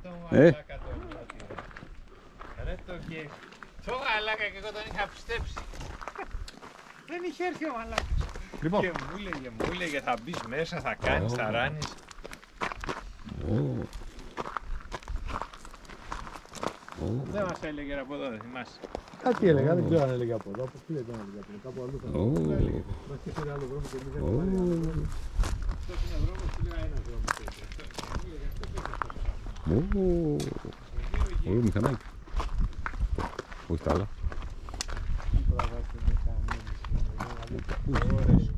το μαλάκα το ρε το και το μαλάκα και εγώ τον είχα πιστέψει. Δεν είχε έρθει ο μαλάκας. Λοιπόν. Και μου έλεγε θα μπεις μέσα, θα κάνεις, θα ράνεις. Δεν μας έλεγε από εδώ, δεν θυμάσαι. Κάτι έλεγα, δεν ξέρω αν έλεγε από εδώ. Από τι έλεγε να έλεγε από εδώ, κάπου αλλού θα έλεγε. Μας και σε άλλο δρόμο και εμείς δεν έχουμε πάρει άλλο δρόμο. Αυτός είναι δρόμος, του λέγα ένας δρόμος. Ωραίο μηχανάκι. Όχι τα άλλα. Ώρες.